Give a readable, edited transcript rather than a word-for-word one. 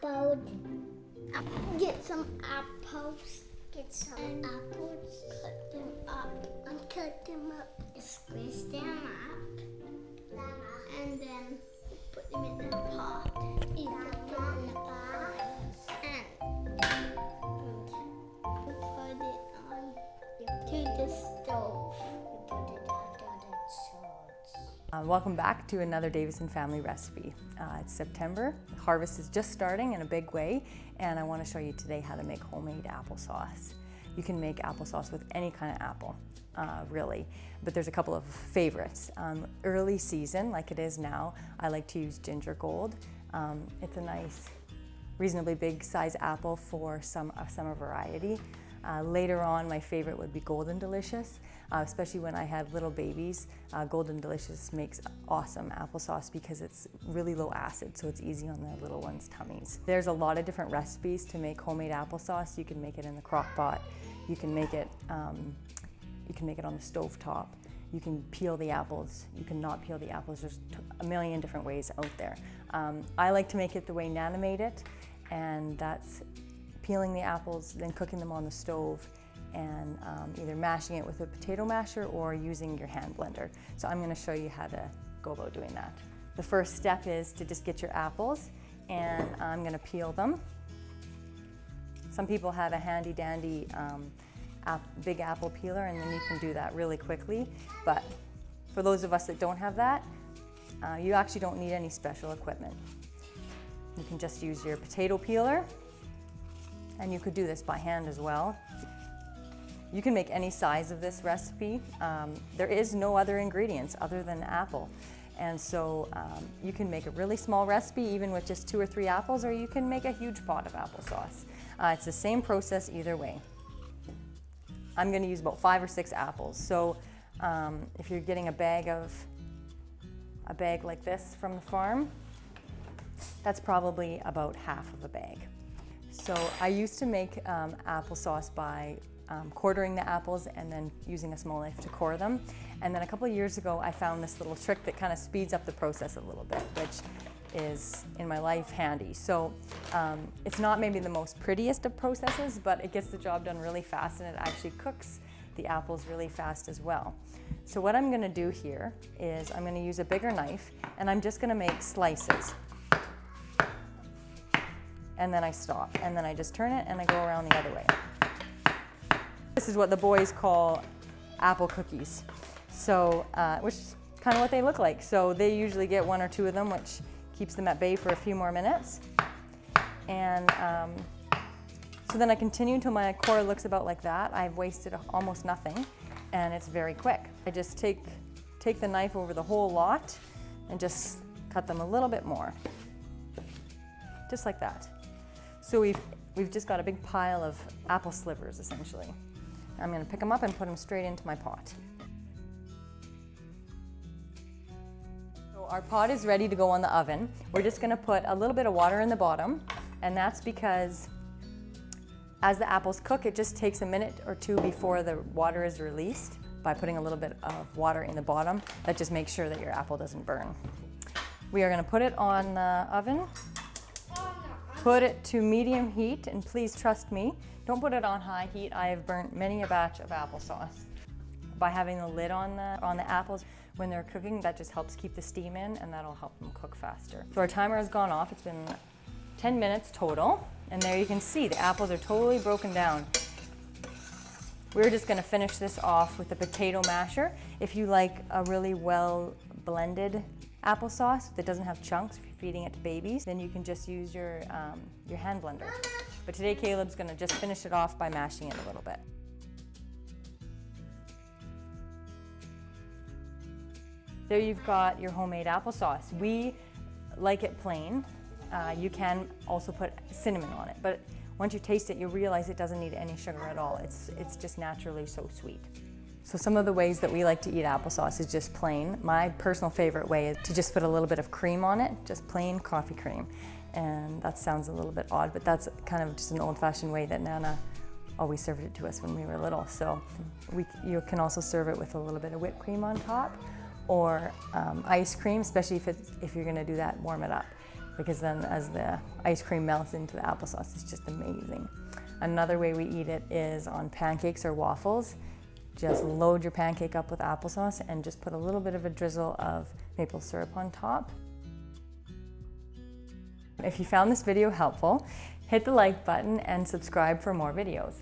apple. Get some apples. Get some apples. Cut them up. And cut them up. Squeeze them up. And then put them in the pot. You put them in the pot. And put it on to the stove. Put it on the stove. Welcome back to another Davison family recipe. It's September, harvest is just starting in a big way, and I want to show you today how to make homemade applesauce. You can make applesauce with any kind of apple, really, but there's a couple of favorites. Early season, like it is now, I like to use ginger gold. It's a nice, reasonably big size apple for a summer variety. Later on, my favorite would be Golden Delicious, especially when I had little babies. Golden Delicious makes awesome applesauce because it's really low acid, so it's easy on the little ones' tummies. There's a lot of different recipes to make homemade applesauce. You can make it in the crock pot. You can make it on the stove top. You can peel the apples. You can not peel the apples. There's a million different ways out there. I like to make it the way Nana made it, and that's peeling the apples, then cooking them on the stove, and either mashing it with a potato masher or using your hand blender. So I'm going to show you how to go about doing that. The first step is to just get your apples, and I'm going to peel them. Some people have a handy dandy big apple peeler, and then you can do that really quickly. But for those of us that don't have that, you actually don't need any special equipment. You can just use your potato peeler, and you could do this by hand as well. You can make any size of this recipe. There is no other ingredients other than apple. And so you can make a really small recipe even with just 2 or 3 apples, or you can make a huge pot of applesauce. It's the same process either way. I'm gonna use about 5 or 6 apples. So if you're getting a bag like this from the farm, that's probably about half of a bag. So I used to make applesauce by quartering the apples and then using a small knife to core them. And then a couple of years ago, I found this little trick that kind of speeds up the process a little bit, which is, in my life, handy. So it's not maybe the most prettiest of processes, but it gets the job done really fast, and it actually cooks the apples really fast as well. So what I'm gonna do here is I'm gonna use a bigger knife, and I'm just gonna make slices. And then I stop, and then I just turn it and I go around the other way. This is what the boys call apple cookies. So, which is kind of what they look like. So they usually get 1 or 2 of them, which keeps them at bay for a few more minutes. And so then I continue until my core looks about like that. I've wasted almost nothing, and it's very quick. I just take the knife over the whole lot and just cut them a little bit more, just like that. So we've just got a big pile of apple slivers, essentially. I'm going to pick them up and put them straight into my pot. So our pot is ready to go on the oven. We're just going to put a little bit of water in the bottom, and that's because as the apples cook, it just takes a minute or 2 before the water is released. By putting a little bit of water in the bottom, that just makes sure that your apple doesn't burn. We are going to put it on the oven. Put it to medium heat, and please trust me, don't put it on high heat. I have burnt many a batch of applesauce. By having the lid on the apples when they're cooking, that just helps keep the steam in, and that'll help them cook faster. So our timer has gone off. It's been 10 minutes total, and there you can see the apples are totally broken down. We're just gonna finish this off with a potato masher. If you like a really well blended applesauce that doesn't have chunks, if you're feeding it to babies, then you can just use your hand blender. But today Caleb's gonna just finish it off by mashing it a little bit. There you've got your homemade applesauce. We like it plain. You can also put cinnamon on it, but once you taste it, you'll realize it doesn't need any sugar at all. It's just naturally so sweet. So some of the ways that we like to eat applesauce is just plain. My personal favorite way is to just put a little bit of cream on it, just plain coffee cream. And that sounds a little bit odd, but that's kind of just an old-fashioned way that Nana always served it to us when we were little. So you can also serve it with a little bit of whipped cream on top, or ice cream, especially if you're gonna do that, warm it up because then as the ice cream melts into the applesauce, it's just amazing. Another way we eat it is on pancakes or waffles. Just load your pancake up with applesauce and just put a little bit of a drizzle of maple syrup on top. If you found this video helpful, hit the like button and subscribe for more videos.